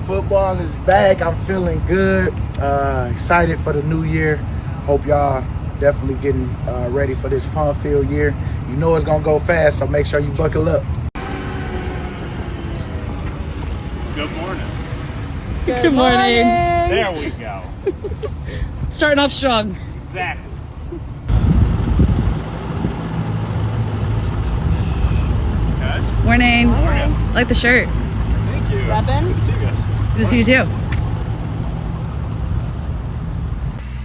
Football is back. I'm feeling good. Excited for the new year. Hope y'all definitely getting ready for this fun-filled year. You know it's gonna go fast, so make sure you buckle up. Good morning. Good morning. There we go. Starting off strong. Exactly. Guys. Morning. Morning. Like the shirt. Thank you. Reppin'? Good to see you guys. Good to see you too.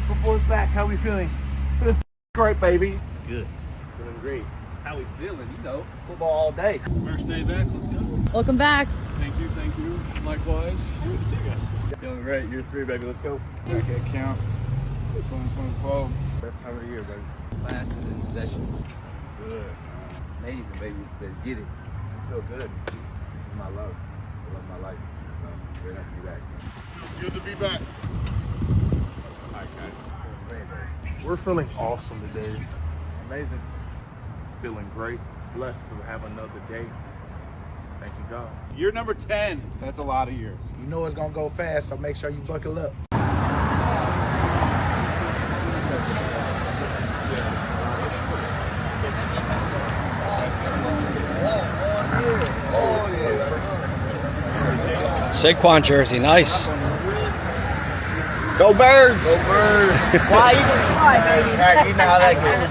Football's back. How we feeling? Feeling great, baby. Good. Feeling great. How we feeling? You know, football all day. First day back. Let's go. Welcome back. Thank you. Thank you. Likewise. Good to see you guys. Feeling great. Year 3, baby. Let's go. Back at camp, 2024. Best time of the year, baby. Class is in session. Good. Amazing, baby. Let's get it. I feel good. This is my love. I love my life. So I'm very happy to be back. It's good to be back. All right, guys. Great, baby. We're feeling awesome today. Amazing. Feeling great. Blessed to have another day. Thank you, God. Year number 10. That's a lot of years. You know it's gonna go fast, so make sure you buckle up. Saquon jersey, nice. Go Birds! Go Birds! Why you can fly, baby? All right, you know how that goes.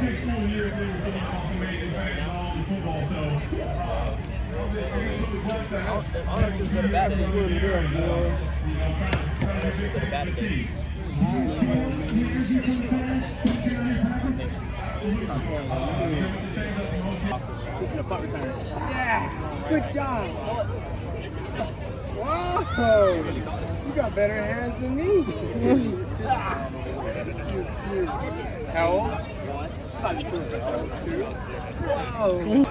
Yeah, good job. Whoa, you got better hands than me. She was cute. How old? Probably 2. Whoa.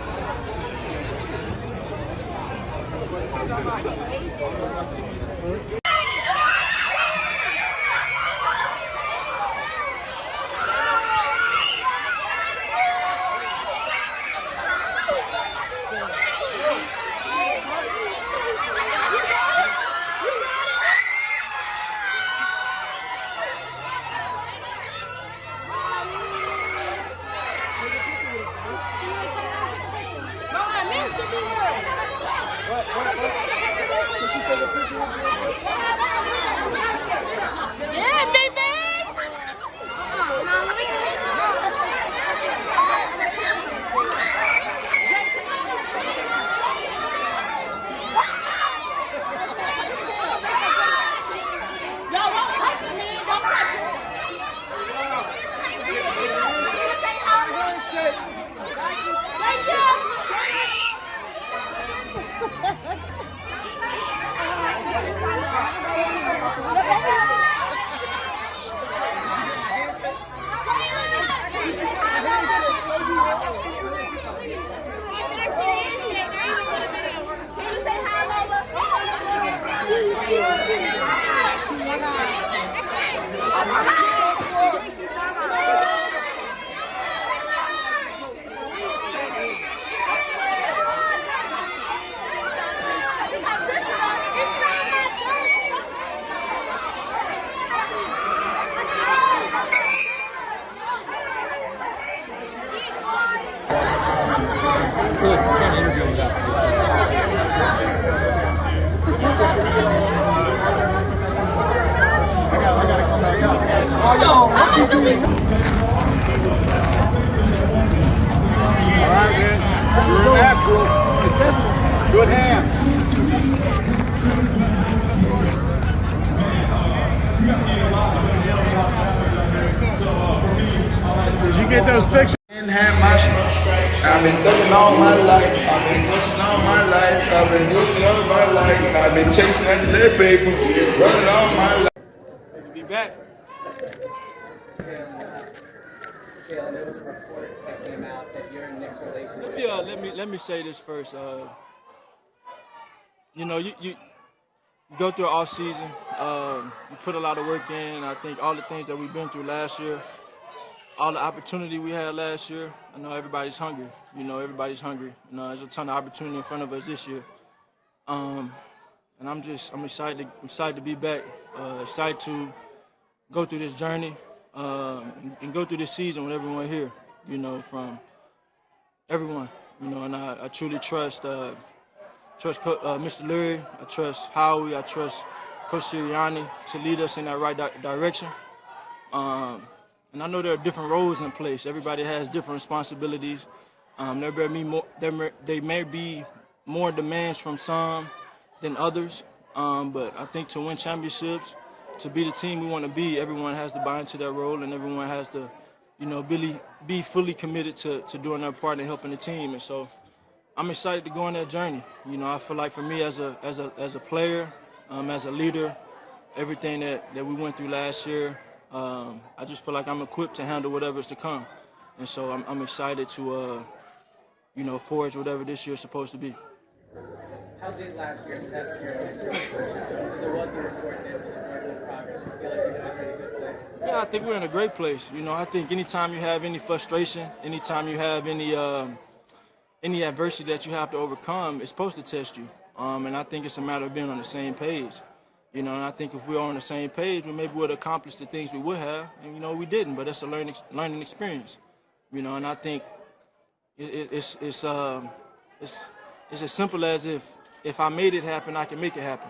Yeah, baby! Good hand. Did you get those pictures? I've been thugging all my life. I've been pushing all my life. I've been looking all my life. I've been chasing after that paper, running all my life. Be back. Jalen, there was a report that came out that you're in Nick's relationship. Let me say this first. You know, you go through an off season. You put a lot of work in. I think all the things that we've been through last year, all the opportunity we had last year, I know everybody's hungry. You know, everybody's hungry. You know, there's a ton of opportunity in front of us this year. And I'm excited to be back. Excited to go through this journey and go through this season with everyone here. You know, from everyone. You know, and I truly trust Mr. Leary. I trust Howie. I trust Coach Sirianni to lead us in that right direction. And I know there are different roles in place. Everybody has different responsibilities. There may be more demands from some than others. But I think to win championships, to be the team we want to be, everyone has to buy into that role, and everyone has to, you know, really be fully committed to doing their part and helping the team. And so I'm excited to go on that journey. You know, I feel like for me as a player, as a leader, everything that we went through last year, I just feel like I'm equipped to handle whatever's to come. And so I'm excited to, you know, forge whatever this year's supposed to be. How did last year test your mental position? There was a report that was a good progress. You feel like you're in a good place? Yeah, I think we're in a great place. You know, I think anytime you have any frustration, anytime you have any adversity that you have to overcome, it's supposed to test you. And I think it's a matter of being on the same page. You know, and I think if we were on the same page, we maybe would have accomplished the things we would have. And, you know, we didn't, but it's a learning experience. You know, and I think it's as simple as if I made it happen, I can make it happen.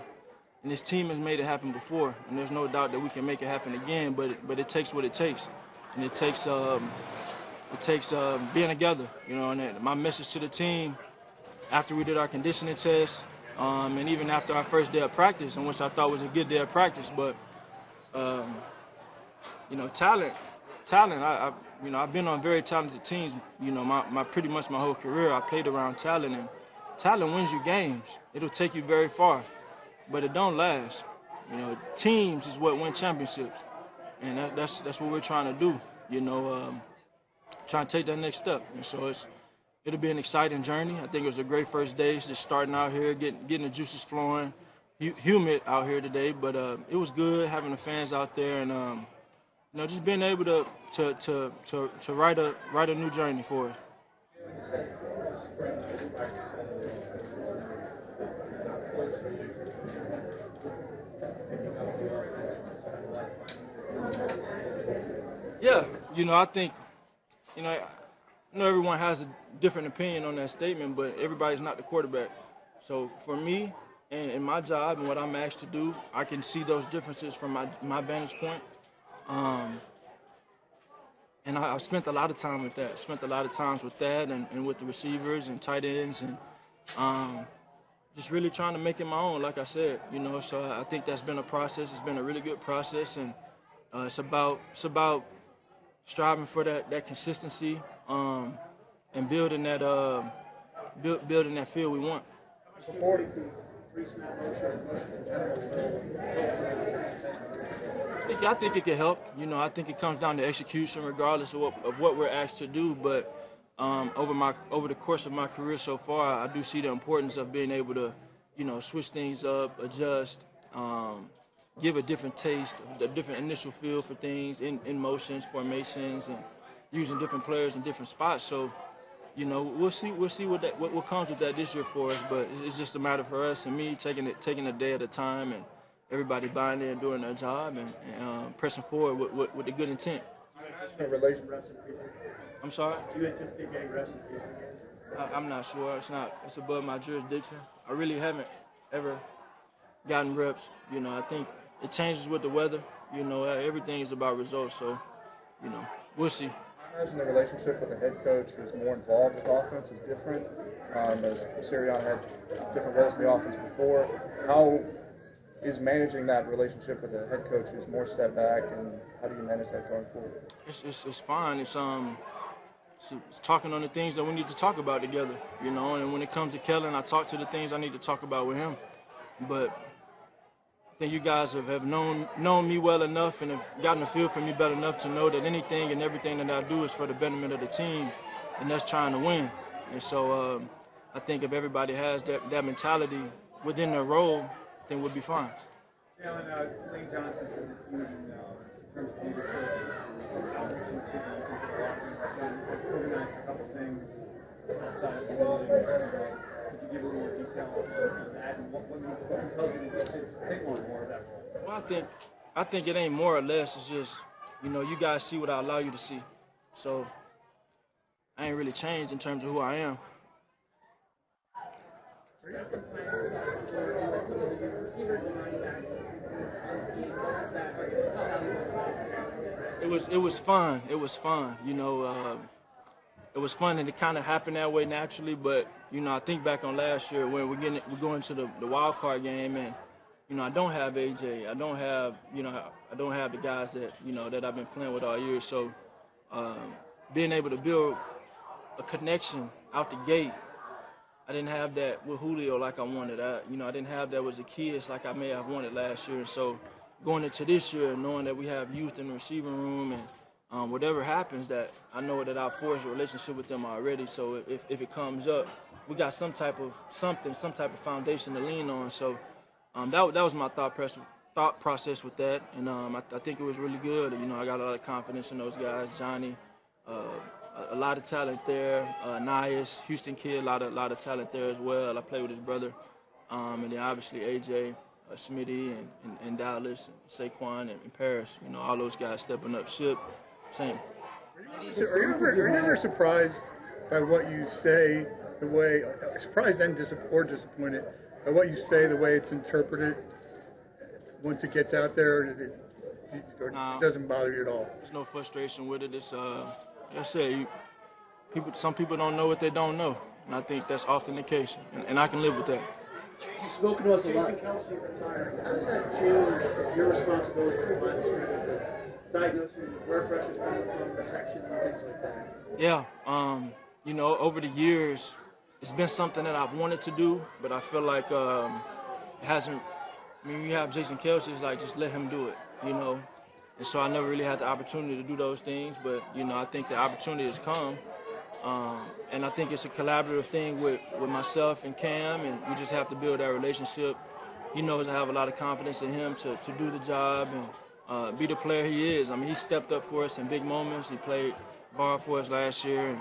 And this team has made it happen before, and there's no doubt that we can make it happen again, but it takes what it takes. And it takes a being together, you know. And my message to the team after we did our conditioning test, and even after our first day of practice, in which I thought was a good day of practice, but you know, talent. I've been on very talented teams. You know, my pretty much my whole career, I played around talent, and talent wins you games. It'll take you very far, but it don't last. You know, teams is what win championships, and that's what we're trying to do. You know, trying to take that next step. And so it'll be an exciting journey. I think it was a great first day, just starting out here, getting the juices flowing. Humid out here today, but it was good having the fans out there, and you know, just being able to write a new journey for us. Yeah, you know, I think, you know, I know everyone has a different opinion on that statement, but everybody's not the quarterback. So for me, and in my job and what I'm asked to do, I can see those differences from my vantage point. And I've spent a lot of time with that. Spent a lot of times with that and with the receivers and tight ends, and just really trying to make it my own, like I said, you know. So I think that's been a process. It's been a really good process, and it's about striving for that consistency, and building that field we want. I think it could help. You know, I think it comes down to execution, regardless of what we're asked to do. But over the course of my career so far, I do see the importance of being able to, you know, switch things up, adjust, give a different taste, a different initial feel for things in motions, formations, and using different players in different spots. So, you know, we'll see what comes with that this year for us. But it's just a matter for us and me taking a day at a time, and everybody buying in and doing their job, and pressing forward with the good intent. Do you anticipate relation reps in preseason? I'm sorry? Do you anticipate getting reps in preseason? I'm not sure. It's above my jurisdiction. I really haven't ever gotten reps. You know, I think it changes with the weather. You know, everything is about results. So, you know, we'll see. I imagine the relationship with the head coach who's more involved with offense is different. As Sirianni had different roles in the offense before. How is managing that relationship with a head coach who's more step back, and how do you manage that going forward? It's fine. It's talking on the things that we need to talk about together, you know. And when it comes to Kellen, I talk to the things I need to talk about with him. But I think you guys have known me well enough and have gotten a feel for me better enough to know that anything and everything that I do is for the betterment of the team, and that's trying to win. And so I think if everybody has that mentality within their role, then we'll be fine. Jalen, Lane Johnson said that you, in terms of leadership, organized a couple things outside of the building. Could you give a little more detail on that, and what compelled you to take on more of that role? Well, I think it ain't more or less. It's just, you know, you guys see what I allow you to see. So I ain't really changed in terms of who I am. It was fun. It was fun. You know, it was fun, and it kind of happened that way naturally. But you know, I think back on last year when we're going to the wild card game, and you know, I don't have AJ. I don't have the guys that I've been playing with all year. So being able to build a connection out the gate, I didn't have that with Julio like I wanted. I didn't have that with Zacchaeus like I may have wanted last year. So going into this year, knowing that we have youth in the receiving room, and whatever happens, that I know that I've forged a relationship with them already. So if it comes up, we got some type of foundation to lean on. So that was my thought process with that, and I think it was really good. You know, I got a lot of confidence in those guys, Johnny. A lot of talent there. Nias, Houston kid, a lot of talent there as well. I played with his brother. And then obviously AJ, Smitty, and Dallas, and Saquon, and Paris. You know, all those guys stepping up. Ship, same. So are you ever surprised by what you say, the way, surprised and disappointed by what you say, the way it's interpreted once it gets out there? Or it doesn't bother you at all? There's no frustration with it. like I said, some people don't know what they don't know, and I think that's often the case, and I can live with that. You've spoken to us a lot. Jason Kelsey retiring. How does that change your responsibilities as a line of scrimmage with diagnosing where pressure's coming from, protection, and things like that? Yeah, over the years, it's been something that I've wanted to do, but I feel like it hasn't. I mean, you have Jason Kelsey, it's like just let him do it, And so I never really had the opportunity to do those things, but I think the opportunity has come. And I think it's a collaborative thing with myself and Cam, and we just have to build that relationship. He knows I have a lot of confidence in him to do the job and be the player he is. I mean, he stepped up for us in big moments. He played ball for us last year, and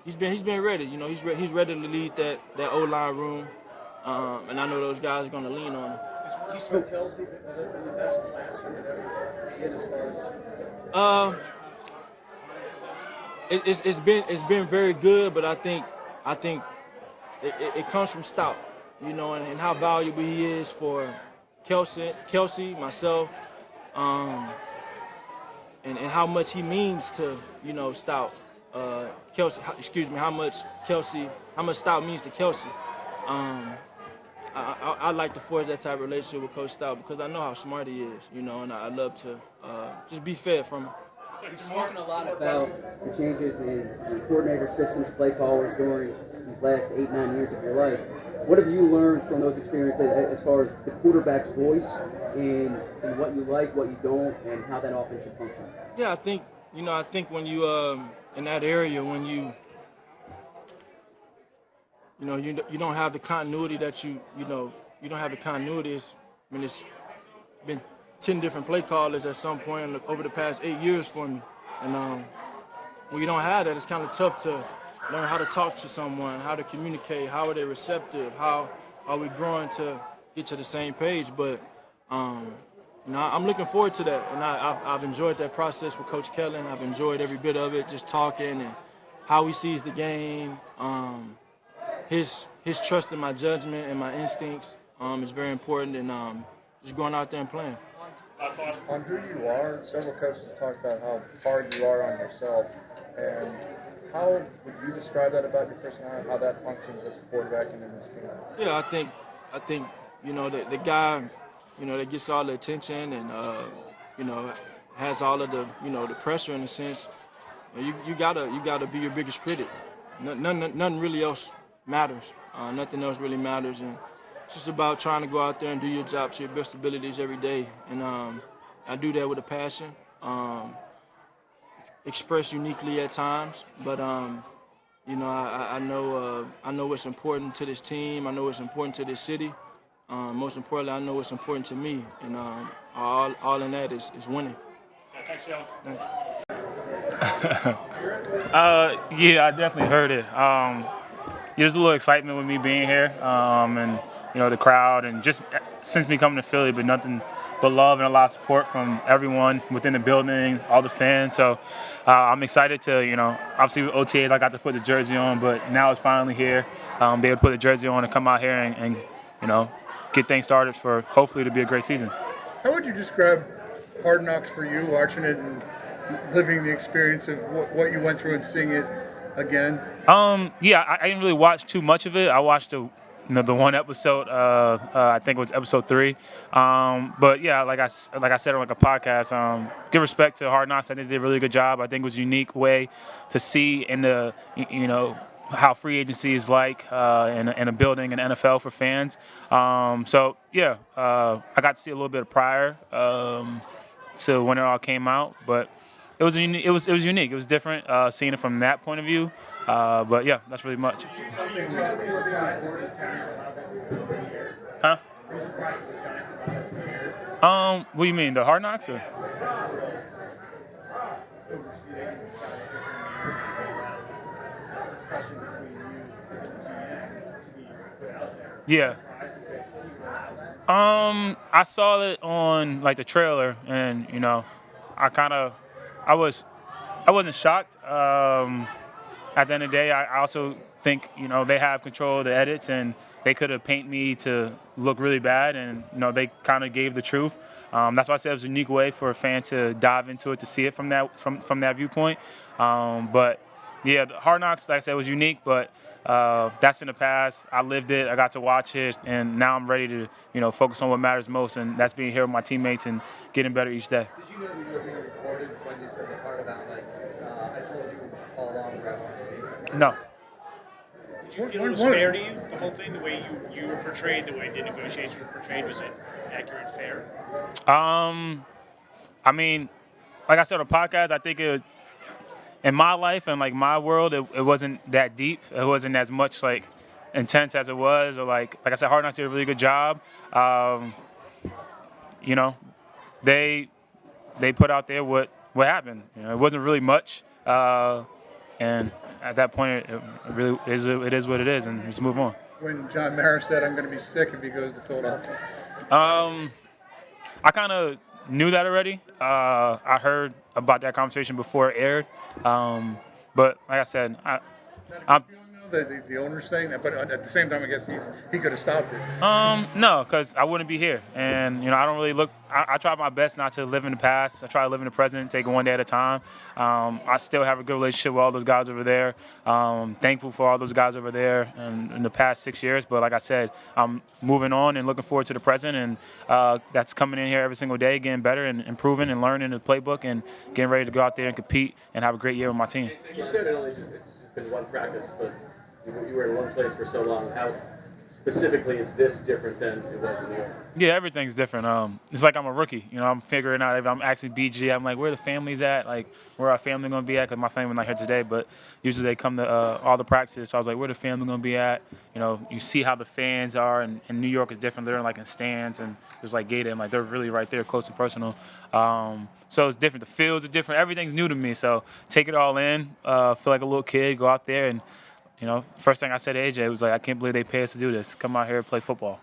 he's been ready. He's ready to lead that O-line room, and I know those guys are going to lean on him. You spoke Kelsey, was that the best class or whatever? Again, as far as It's been very good, but I think it comes from stout, and how valuable he is for Kelsey, myself, and how much he means to Stout. Kelsey, how much Stout means to Kelsey. I like to forge that type of relationship with Coach Stout because I know how smart he is, and I love to just be fed from him. You've spoken a lot about the changes in coordinator systems, play callers during these last 8-9 years of your life. What have you learned from those experiences as far as the quarterback's voice and what you like, what you don't, and how that offense should function? Yeah, I think when you in that area, when you don't have the continuity that you don't have the continuity. It's been 10 different play callers at some point over the past 8 years for me. And when you don't have that, it's kind of tough to learn how to talk to someone, how to communicate, how are they receptive, how are we growing to get to the same page. But I'm looking forward to that, and I've enjoyed that process with Coach Kellen. I've enjoyed every bit of it, just talking and how he sees the game. His trust in my judgment and my instincts is very important, and just going out there and playing. On who you are, several coaches have talked about how hard you are on yourself, and how would you describe that about your personality, how that functions as a quarterback and in this team? Yeah, I think the guy that gets all the attention and has all of the pressure in a sense. You gotta be your biggest critic. Nothing really else matters. Nothing else really matters, and it's just about trying to go out there and do your job to your best abilities every day. And I do that with a passion. Express uniquely at times, but I know what's important to this team. I know what's important to this city. Most importantly, I know what's important to me, and all in that is winning. Thanks, Jalen. Thanks. Yeah, I definitely heard it. There's a little excitement with me being here, and the crowd, and just since me coming to Philly, but nothing but love and a lot of support from everyone within the building, all the fans. So I'm excited to, obviously with OTAs I got to put the jersey on, but now it's finally here. Be able to put the jersey on and come out here and get things started for hopefully to be a great season. How would you describe Hard Knocks for you, watching it and living the experience of what you went through and seeing it again? Yeah, I didn't really watch too much of it. I watched the one episode. I think it was episode 3. But yeah, like I said on a podcast, give respect to Hard Knocks. I think they did a really good job. I think it was a unique way to see in the how free agency is like in a building in NFL for fans. So yeah, I got to see a little bit prior to when it all came out, but it was unique. It was unique. It was different seeing it from that point of view. But yeah, that's really much. Huh? What do you mean, the Hard Knocks? Or? Yeah. I saw it on like the trailer, and I wasn't shocked. At the end of the day, I also think they have control of the edits, and they could have painted me to look really bad, and they kind of gave the truth. That's why I said it was a unique way for a fan to dive into it, to see it from that viewpoint. But yeah, the Hard Knocks, like I said, was unique, but that's in the past. I lived it. I got to watch it, and now I'm ready to, focus on what matters most, and that's being here with my teammates and getting better each day. Did you know that you were being recorded when you said the part about, like, I told you all along where I wanted to be? No. Did you feel it was fair to you, the whole thing, the way you were portrayed, the way the negotiations were portrayed? Was it accurate, fair? I mean, like I said on the podcast, I think in my life and like my world, it wasn't that deep. It wasn't as much like intense as it was, or like I said, Hard Knocks did a really good job. They put out there what happened. It wasn't really much, and at that point, it really is. It is what it is, and just move on. When John Mara said, "I'm going to be sick if he goes to Philadelphia," I kind of knew that already. I heard about that conversation before it aired. But like I said, I'm the owner's saying that, but at the same time, I guess he could have stopped it. No, because I wouldn't be here, and I don't really look. I try my best not to live in the past. I try to live in the present, take it one day at a time. I still have a good relationship with all those guys over there. Thankful for all those guys over there in the past 6 years. But like I said, I'm moving on and looking forward to the present, and that's coming in here every single day, getting better and improving and learning the playbook and getting ready to go out there and compete and have a great year with my team. You said it's just been one practice, but you were in one place for so long. How specifically is this different than it was in New York? Yeah, everything's different. It's like I'm a rookie. I'm figuring out if I'm actually BG. I'm like, where the family's at? Like, where our family going to be at? Because my family's not here today, but usually they come to all the practices. So I was like, where the family going to be at? You see how the fans are, and New York is different. They're in stands, and there's gated, and they're really right there, close and personal. So it's different. The fields are different. Everything's new to me. So take it all in. Feel like a little kid. Go out there and. First thing I said to AJ was I can't believe they pay us to do this. Come out here and play football.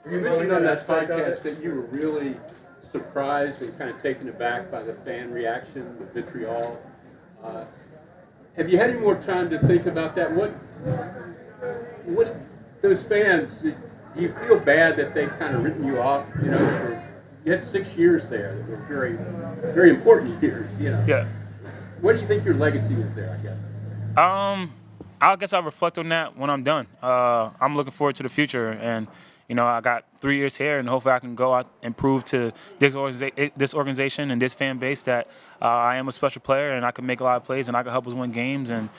You mentioned on that podcast that you were really surprised and kind of taken aback by the fan reaction, the vitriol. Have you had any more time to think about that? What those fans, do you feel bad that they've kind of written you off? You had 6 years there that were very, very important years. Yeah. What do you think your legacy is there, I guess? I guess I'll reflect on that when I'm done. I'm looking forward to the future, and I got 3 years here, and hopefully I can go out and prove to this organization and this fan base that I am a special player, and I can make a lot of plays, and I can help us win games, and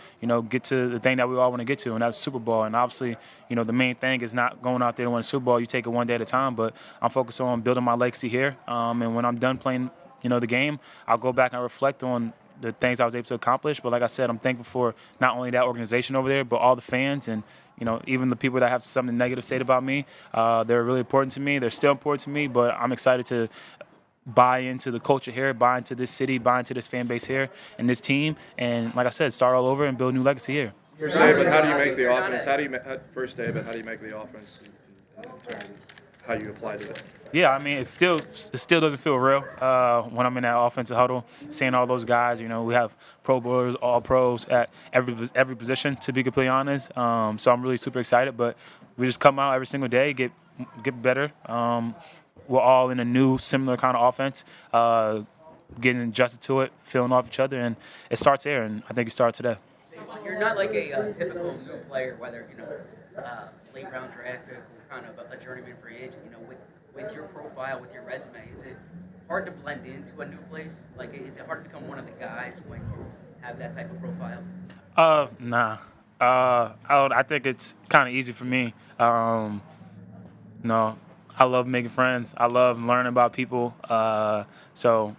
get to the thing that we all want to get to, and that's Super Bowl. And obviously, the main thing is not going out there to win a Super Bowl. You take it one day at a time, but I'm focused on building my legacy here. And when I'm done playing, the game, I'll go back and reflect on the things I was able to accomplish. But like I said, I'm thankful for not only that organization over there, but all the fans and, even the people that have something negative said about me. They're really important to me. They're still important to me, but I'm excited to buy into the culture here, buy into this city, buy into this fan base here and this team. And like I said, start all over and build a new legacy here. First day, but how do you make the offense? How do you make the offense in terms of how you apply to it? Yeah, I mean, it still doesn't feel real when I'm in that offensive huddle, seeing all those guys. We have Pro Bowlers, all pros at every position, to be completely honest. So I'm really super excited. But we just come out every single day, get better. We're all in a new, similar kind of offense, getting adjusted to it, feeling off each other, and it starts there. And I think it starts today. You're not like a typical new player, whether late round draft pick or kind of a journeyman free agent. With your profile, with your resume, is it hard to blend into a new place? Is it hard to become one of the guys when you have that type of profile? Nah. I think it's kind of easy for me. I love making friends. I love learning about people. So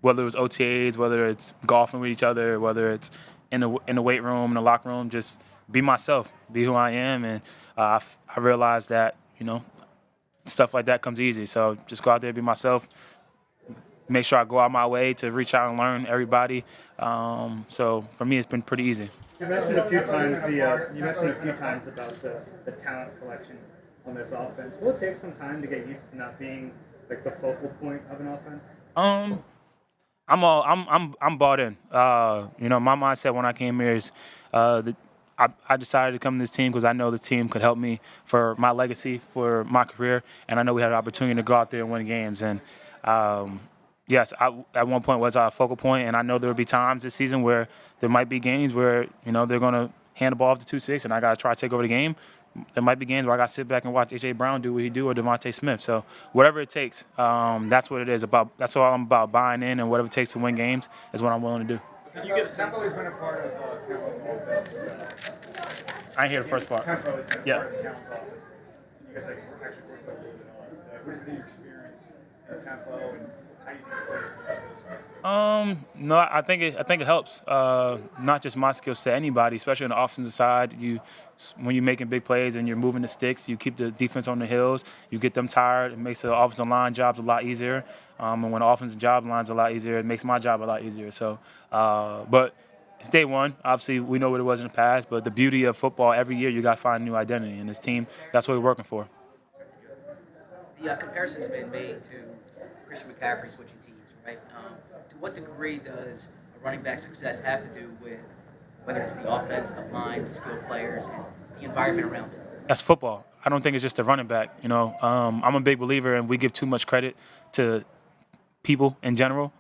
whether it was OTAs, whether it's golfing with each other, whether it's in the weight room, in the locker room, just be myself, be who I am. And I realized that, stuff like that comes easy. So just go out there, be myself, make sure I go out my way to reach out and learn everybody. So for me, it's been pretty easy. You mentioned a few times about the talent collection on this offense. Will it take some time to get used to not being the focal point of an offense? I'm bought in. My mindset when I came here is I decided to come to this team because I know the team could help me for my legacy, for my career, and I know we had an opportunity to go out there and win games. And yes, I at one point was our focal point, and I know there will be times this season where there might be games where they're going to hand the ball off to 2-6, and I got to try to take over the game. There might be games where I got to sit back and watch A.J. Brown do what he do or Devonta Smith. So whatever it takes, that's what it is about. That's all I'm about, buying in, and whatever it takes to win games is what I'm willing to do. You get Tempo has been a part of Campbell's offense. I didn't hear the first part. Tempo has been a Yeah. part of Campbell's offense. You guys actually worked with a little bit on it. What has been your experience in Tempo, and how do you think it plays into this? No, I think it helps. Not just my skill set, anybody, especially on the offensive side. When you're making big plays and you're moving the sticks, you keep the defense on the heels. You get them tired. It makes the offensive line jobs a lot easier. And when the offensive job line's a lot easier, it makes my job a lot easier. So, but it's day one. Obviously, we know what it was in the past. But the beauty of football, every year you got to find a new identity. And this team, that's what we're working for. The comparison's been made to Christian McCaffrey switching teams, right? To what degree does a running back success have to do with whether it's the offense, the line, the skilled players, and the environment around it? That's football. I don't think it's just a running back. I'm a big believer, and we give too much credit to people in general.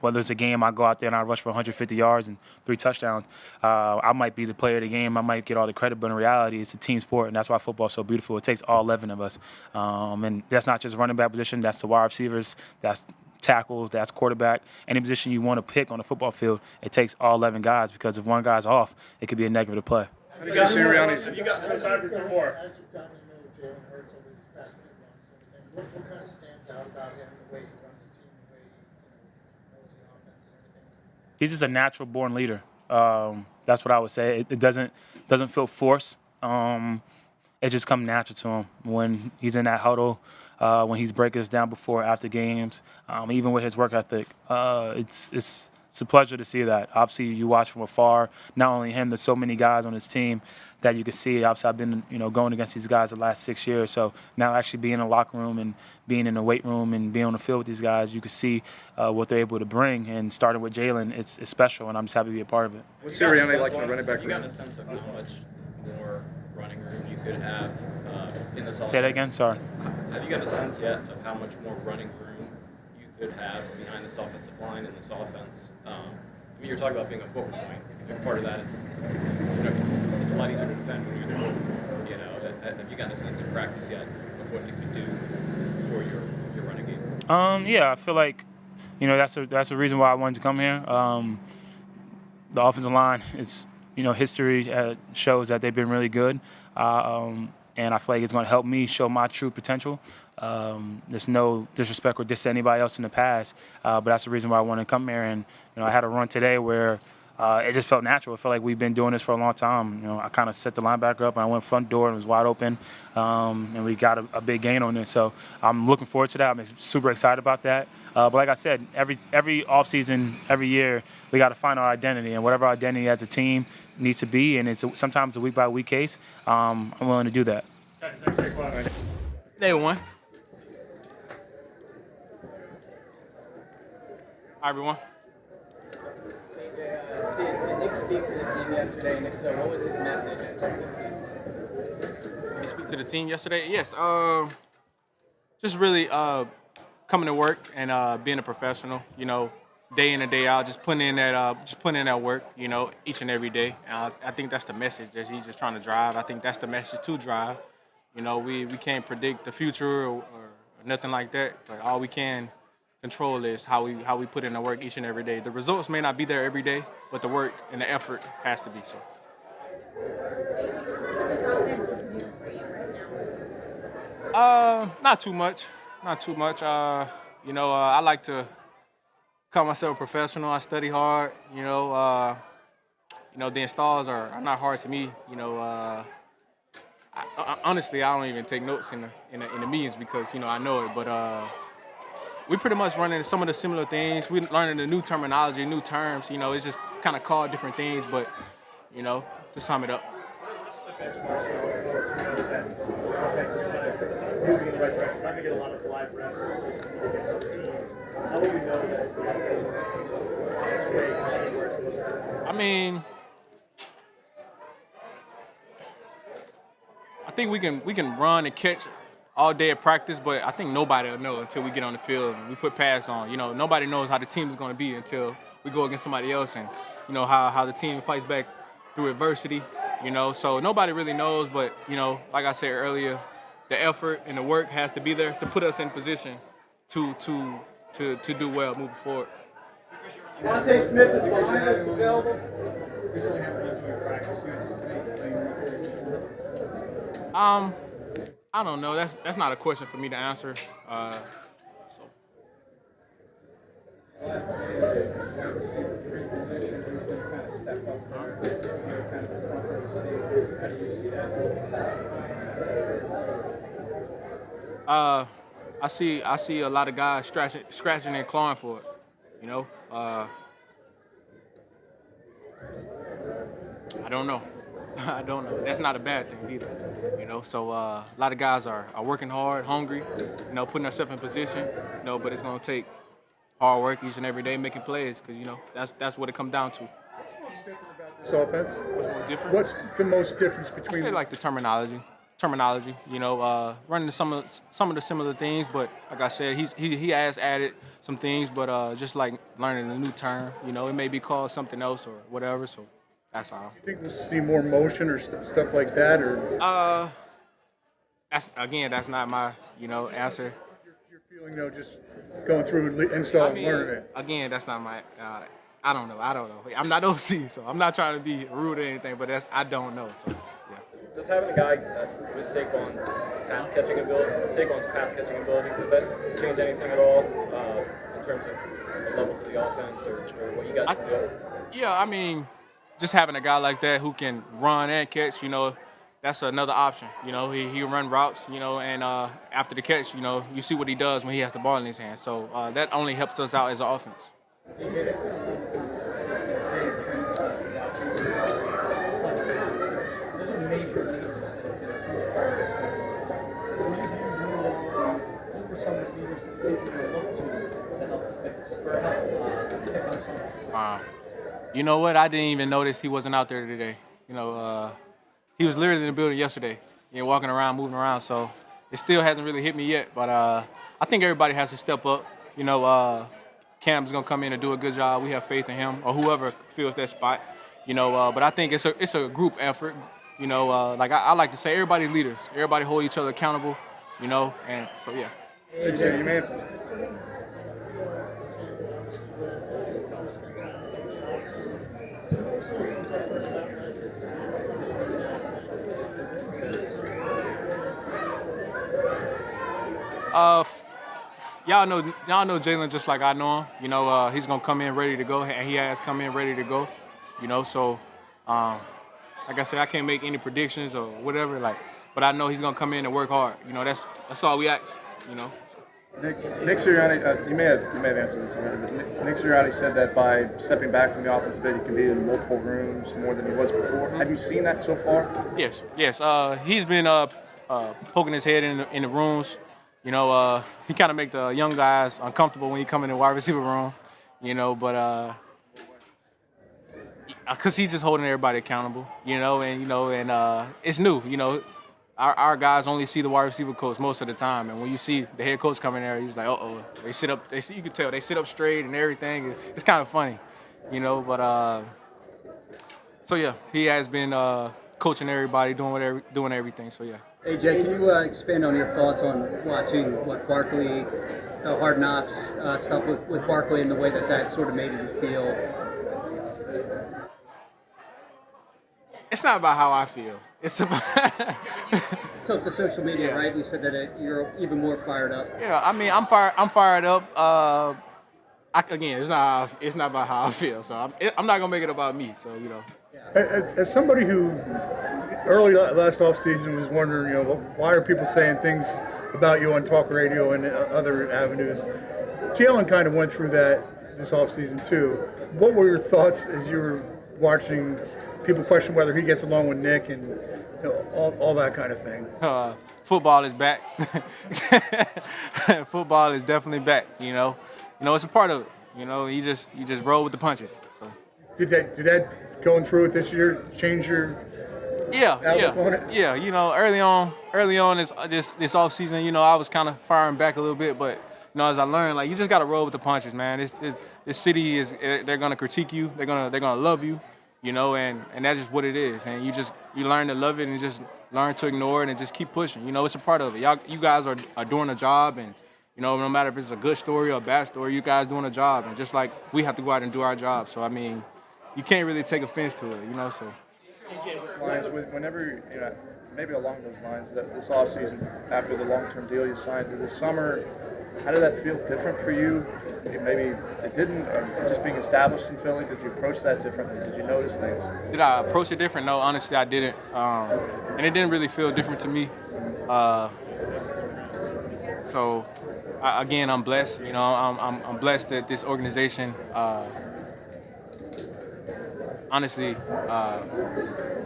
Whether it's a game, I go out there and I rush for 150 yards and 3 touchdowns. I might be the player of the game. I might get all the credit, but in reality, it's a team sport, and that's why football's so beautiful. It takes all 11 of us. And that's not just running back position. That's the wide receivers. That's tackles. That's quarterback. Any position you want to pick on the football field, it takes all 11 guys, because if one guy's off, it could be a negative play. Have you got Sirianni's? Have you got time for some more? As you've gotten to know Jalen Hurts over these past few months and everything, what kind of stands out about him, the way he runs a team, the way he knows the offense and everything? He's just a natural born leader. That's what I would say. It doesn't feel forced. It just comes natural to him when he's in that huddle, when he's breaking us down before, after games, even with his work ethic. It's a pleasure to see that. Obviously, you watch from afar. Not only him, there's so many guys on his team that you can see. Obviously, I've been going against these guys the last 6 years. So now actually being in the locker room and being in the weight room and being on the field with these guys, you can see what they're able to bring. And starting with Jalen, it's special, and I'm just happy to be a part of it. What's Sirianni like in the running back room? You got a sense of how much more running room you could have in this offense? Say that again? Sorry. Have you got a sense yet of how much more running room you could have behind this offensive line and this offense? You're talking about being a focal point. And part of that is, it's a lot easier to defend when you're there. Have you got a sense of practice yet of what you could do for your running game? Yeah, I feel like, that's the reason why I wanted to come here. The offensive line is, history shows that they've been really good. And I feel like it's going to help me show my true potential. There's no disrespect or diss to anybody else in the past, but that's the reason why I wanted to come here. And I had a run today where it just felt natural. It felt like we've been doing this for a long time. I kind of set the linebacker up, and I went front door and it was wide open, and we got a big gain on this. So I'm looking forward to that. I'm super excited about that. But like I said, every offseason, every year, we got to find our identity, and whatever our identity as a team needs to be, and it's sometimes a week-by-week case, I'm willing to do that. Thanks, Saquon. Day one. Hi, everyone. Did Nick speak to the team yesterday, and if so, what was his message after the season? Did he speak to the team yesterday? Yes. Just really coming to work and being a professional. Day in and day out, just putting in that work. Each and every day. I think that's the message that he's just trying to drive. I think that's the message to drive. We can't predict the future or nothing like that, but all we can control is how we put in the work each and every day. The results may not be there every day, but the work and the effort has to be so. Not too much. I like to call myself a professional. I study hard. The installs are not hard to me. Honestly, I don't even take notes in the meetings because I know it. But we pretty much running some of the similar things. We're learning the new terminology, new terms. It's just kind of called different things. But to sum it up. What's the benchmark that offense is moving in the right direction? Not going to get a lot of live reps against other teams. How will we know that the offense is on its way to where it's supposed to go? I think we can run and catch all day at practice, but I think nobody will know until we get on the field and we put pads on. Nobody knows how the team is going to be until we go against somebody else, and how the team fights back through adversity. So nobody really knows, but like I said earlier, the effort and the work has to be there to put us in position to do well moving forward. Devonta Smith is behind us, available. I don't know. That's not a question for me to answer. I see a lot of guys scratching and clawing for it. I don't know. I don't know. That's not a bad thing either. So a lot of guys are working hard, hungry, putting themselves in position, but it's going to take hard work each and every day, making plays, because, that's what it comes down to. This offense? What's more different? What's the most difference between? I say like the terminology, running some of the similar things, but like I said, he has added some things, but just like learning a new term, it may be called something else or whatever, so that's all. You think we'll see more motion or stuff like that, or? That's not my, answer. You're feeling though, just going through install and learning it. Again, that's not my. I don't know. I'm not OC, so I'm not trying to be rude or anything, but I don't know. So yeah. Does having a guy with Saquon's pass catching ability, does that change anything at all in terms of the level to the offense or what you guys can do? Yeah, just having a guy like that who can run and catch, that's another option. He run routes, and after the catch, you see what he does when he has the ball in his hand. So that only helps us out as an offense. You know what? I didn't even notice he wasn't out there today. He was literally in the building yesterday, walking around, moving around. So it still hasn't really hit me yet. But I think everybody has to step up. Cam's gonna come in and do a good job. We have faith in him or whoever fills that spot. But I think it's a group effort. Like I like to say, everybody leaders. Everybody hold each other accountable. And so yeah. Hey, Jay, man. Y'all know Jalen just like I know him. He's gonna come in ready to go, and he has come in ready to go. So like I said, I can't make any predictions or whatever. But I know he's gonna come in and work hard. That's all we ask. Nick Sirianni, you may have answered this already, but Nick Sirianni said that by stepping back from the offensive bit, he can be in multiple rooms more than he was before. Have you seen that so far? Yes. He's been poking his head in the rooms. He kind of make the young guys uncomfortable when he come in the wide receiver room. But because he's just holding everybody accountable. And it's new. Our guys only see the wide receiver coach most of the time, and when you see the head coach coming there, he's like, "Uh-oh." They sit up. You can tell they sit up straight and everything. It's kind of funny, But so yeah, he has been coaching everybody, doing everything. So yeah. Hey Jay, can you expand on your thoughts on watching what Barkley, the Hard Knocks stuff with Barkley and the way that sort of made you feel? It's not about how I feel. It's about So the social media, right? You said that you're even more fired up. Yeah, I'm fired up. Again, it's not about how I feel. So I'm not gonna make it about me. So As somebody who early last offseason was wondering, why are people saying things about you on talk radio and other avenues? Jalen kind of went through that this offseason too. What were your thoughts as you were watching people question whether he gets along with Nick and all that kind of thing? Football is back. Football is definitely back. It's a part of it. You just roll with the punches. So did that going through it this year change your Yeah. You know, early on this off season, you know, I was kind of firing back a little bit, but you know, as I learned, like you just gotta roll with the punches, man. This city they're gonna critique you, they're gonna love you, you know, and that's just what it is. And you learn to love it and just learn to ignore it and just keep pushing. You know, it's a part of it. You guys are doing a job, and you know, no matter if it's a good story or a bad story, you guys doing a job, and just like we have to go out and do our job. So I mean, you can't really take offense to it, you know. So. Whenever, you know, maybe along those lines, that this offseason, after the long-term deal you signed this summer, how did that feel different for you? Maybe it didn't, or just being established in Philly, did you approach that differently? Did you notice things? Did I approach it different? No, honestly, I didn't. And it didn't really feel different to me. So, again, I'm blessed. You know, I'm blessed that this organization honestly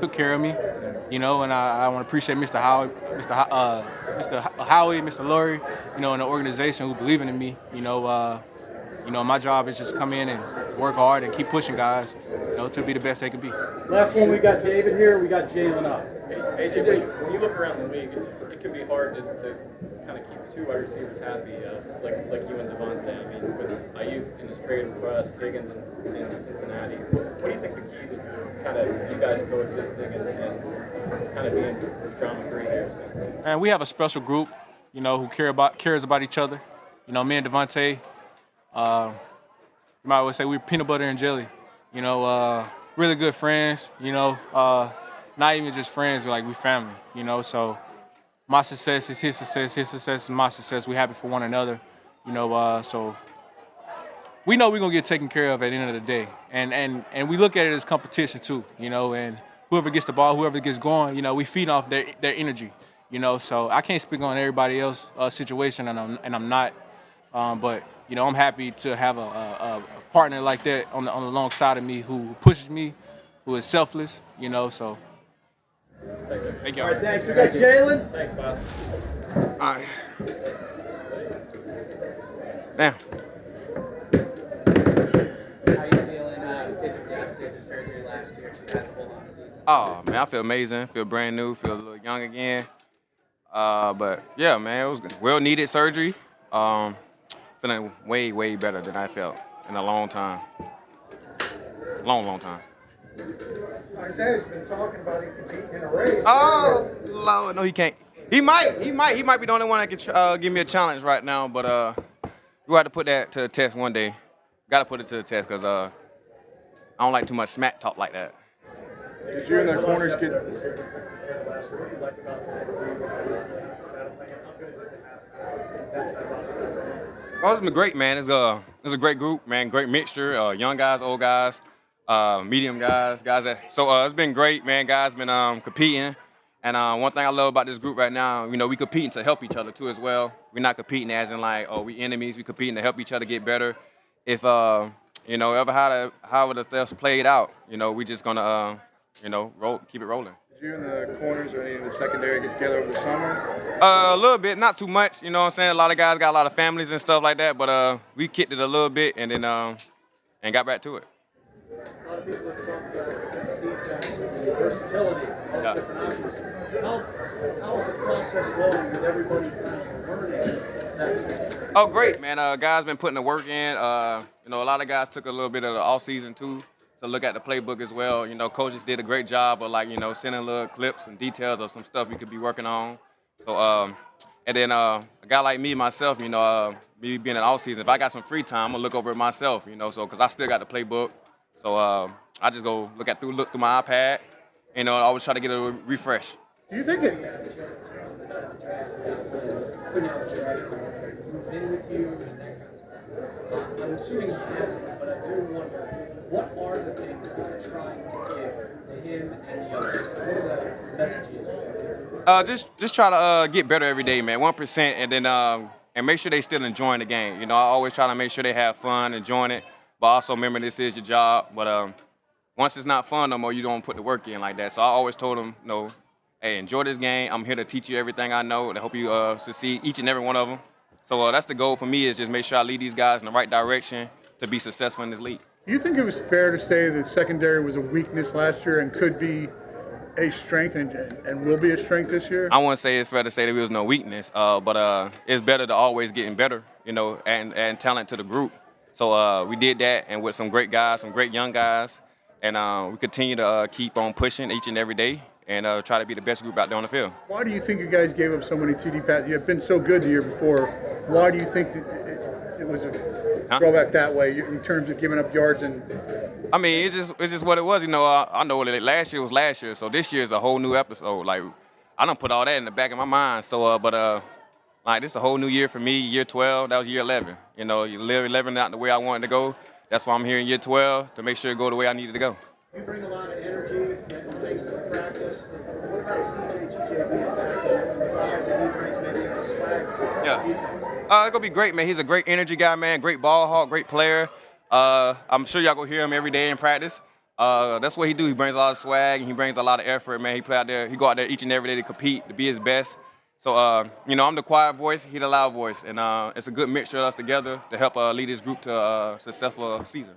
took care of me, you know, and I want to appreciate Mr. Howie, Mr. Laurie, you know, and the organization who believe in me. You know, my job is just come in and work hard and keep pushing guys, you know, to be the best they can be. Last one, we got David here. We got Jalen up. Hey, when you look around the league, it can be hard to kind of keep two wide receivers happy, like you and Devonta. I mean, with Ayuk in his trade request, Higgins in Cincinnati. What do you think the key to kind of you guys coexisting and kind of being drama-free here has been? Man, we have a special group, you know, who cares about each other. You know, me and Devonta, you might always say we're peanut butter and jelly. You know, really good friends. You know, not even just friends, we're family. You know, so my success is his success is my success. We're happy for one another. You know, so we know we're gonna get taken care of at the end of the day, and we look at it as competition too. You know, and whoever gets the ball, whoever gets going, you know, we feed off their energy. You know, so I can't speak on everybody else's situation, and I'm not. But you know, I'm happy to have a partner like that on the alongside of me who pushes me, who is selfless. You know, so. Thank you. All right, thanks. We got Jalen. Thanks, Bob. All right. Now. How you feeling physically after the surgery last year? You had the whole offseason. Oh man, I feel amazing. Feel brand new. Feel a little young again. But yeah, man, it was well needed surgery. Feeling way better than I felt in a long time. Long time. Isaiah's been talking about he could be in a race. Oh Lord, no, he can't. He might be the only one that can give me a challenge right now. But we have to put that to the test one day. Got to put it to the test because I don't like too much smack talk like that. Did you and the corners get? Oh, it's been great, man. It's a great group, man. Great mixture. Young guys, old guys. Medium guys that. So it's been great, man. Guys been competing, and one thing I love about this group right now, you know, we competing to help each other too as well. We're not competing as in like, oh, we enemies. We competing to help each other get better. If you know, ever how the stuff played out, you know, we just gonna you know, keep it rolling. Did you and the corners or any of the secondary get together over the summer? A little bit, not too much. You know what I'm saying? A lot of guys got a lot of families and stuff like that, but we kicked it a little bit and then and got back to it. A lot of people have talked about this defense and the versatility, all the different options. How's the process going with everybody kind of learning that? Oh, great, man. Guys been putting the work in. You know, a lot of guys took a little bit of the off season too to look at the playbook as well. You know, coaches did a great job of like, you know, sending little clips and details of some stuff we could be working on. So, and then a guy like me, myself, you know, me being in off season, if I got some free time, I'm gonna look over it myself, you know, so because I still got the playbook. So I just go look through my iPad, you know, I always try to get a refresh. Do you think it? Been with you and that kind of stuff. I'm assuming he hasn't, but I do wonder, what are the things that you're trying to give to him and the others? What are the messages? Just try to get better every day, man. 1%, and then and make sure they still enjoying the game. You know, I always try to make sure they have fun, enjoying it. But also remember, this is your job. But once it's not fun no more, you don't put the work in like that. So I always told them, you know, hey, enjoy this game. I'm here to teach you everything I know and help you succeed, each and every one of them. So that's the goal for me, is just make sure I lead these guys in the right direction to be successful in this league. Do you think it was fair to say that secondary was a weakness last year and could be a strength and will be a strength this year? I wouldn't say it's fair to say there was no weakness, but it's better to always getting better, and talent to the group. So we did that, and with some great guys, some great young guys, and we continue to keep on pushing each and every day and try to be the best group out there on the field. Why do you think you guys gave up so many TD passes? You have been so good the year before. Why do you think that it was a throwback that way in terms of giving up yards? And I mean, it's just what it was. I know that last year was last year, so this year is a whole new episode. Like, I don't put all that in the back of my mind. So, like, this is a whole new year for me. Year 12, that was year 11. You live 11 not the way I wanted to go. That's why I'm here in year 12 to make sure it go the way I needed to go. You bring a lot of energy and things to practice. What about CJ being back and the vibe that he brings, maybe a swag? Yeah. It's gonna be great, man. He's a great energy guy, man. Great ball hawk, great player. I'm sure y'all go hear him every day in practice. That's what he do. He brings a lot of swag and he brings a lot of effort, man. He go out there each and every day to compete, to be his best. So, I'm the quiet voice, he the loud voice, and it's a good mixture of us together to help lead this group to a successful season.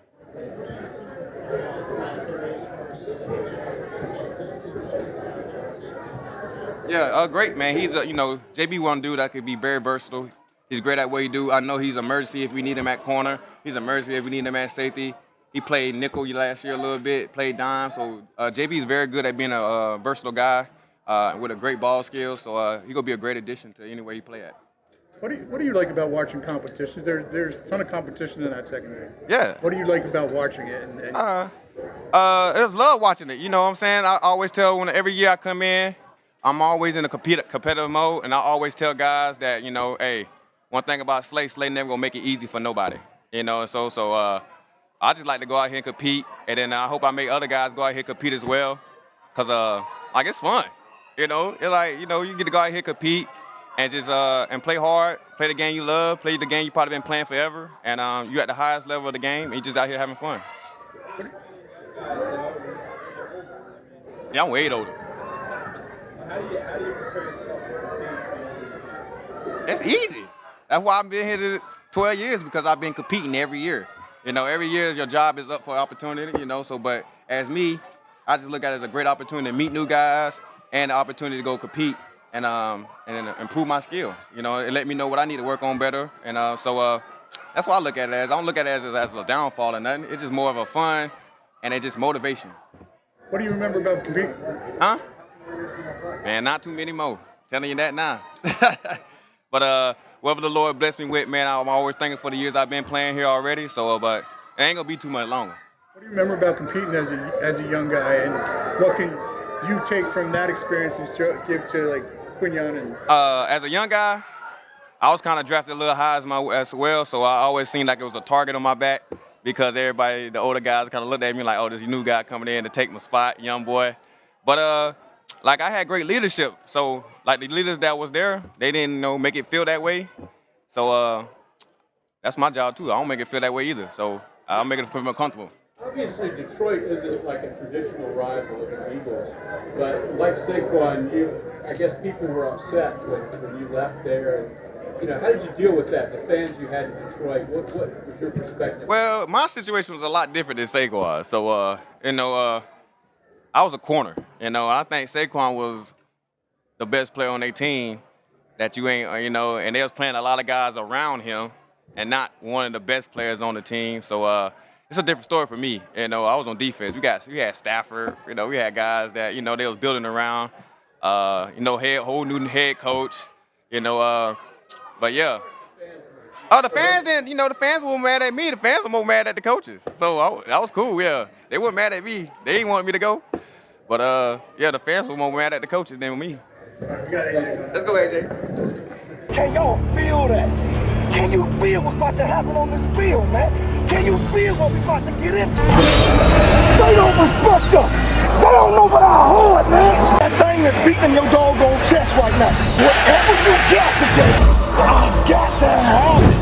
Yeah, great, man. He's JB one dude that could be very versatile. He's great at what he do. I know he's emergency if we need him at corner. He's emergency if we need him at safety. He played nickel last year a little bit, played dime. So JB is very good at being a versatile guy with a great ball skill. So he's gonna be a great addition to anywhere he play at. What do you like about watching competition? There's a ton of competition in that secondary. Yeah. What do you like about watching it? I just love watching it. You know what I'm saying? I always tell every year I come in, I'm always in a competitive mode, and I always tell guys that, hey, one thing about Slay never gonna make it easy for nobody. So I just like to go out here and compete, and then I hope I make other guys go out here and compete as well, cause it's fun. It's like you get to go out here and compete and just and play hard, play the game you love, play the game you probably been playing forever, and you at the highest level of the game, and you just out here having fun. Yeah, I'm way older. How do you prepare yourself for It's easy. That's why I've been here 12 years, because I've been competing every year. Every year your job is up for opportunity, but as me, I just look at it as a great opportunity to meet new guys and the opportunity to go compete and improve my skills. It let me know what I need to work on better. And so that's why I look at it as. I don't look at it as a downfall or nothing. It's just more of a fun and it's just motivation. What do you remember about competing? Huh? Man, not too many more. Telling you that now. But whatever the Lord blessed me with, man, I'm always thankful for the years I've been playing here already. So, but it ain't gonna be too much longer. What do you remember about competing as a young guy, and what can you take from that experience and give to like Quinyon and? As a young guy, I was kind of drafted a little high as well, so I always seemed like it was a target on my back, because everybody, the older guys, kind of looked at me like, oh, this new guy coming in to take my spot, young boy. But like, I had great leadership, so like the leaders that was there, they didn't make it feel that way. So that's my job too. I don't make it feel that way either. So I'll make it feel more comfortable. Obviously, Detroit isn't like a traditional rival of the Eagles, but like Saquon, I guess people were upset when you left there. And, how did you deal with that? The fans you had in Detroit. What was your perspective? Well, my situation was a lot different than Saquon. So I was a corner. I think Saquon was the best player on their team that you ain't, and they was playing a lot of guys around him and not one of the best players on the team. So it's a different story for me. I was on defense. We had Stafford. We had guys that, they was building around. Whole new head coach. But yeah. Oh, the fans didn't. The fans weren't mad at me. The fans were more mad at the coaches. So that was cool. Yeah, they weren't mad at me. They didn't want me to go. But the fans were more mad at the coaches than me. Let's go, AJ. Can y'all feel that? Can you feel what's about to happen on this field, man? Can you feel what we about to get into? They don't respect us. They don't know about our heart, man. That thing that's beating your doggone chest right now. Whatever you got today, I got to have it.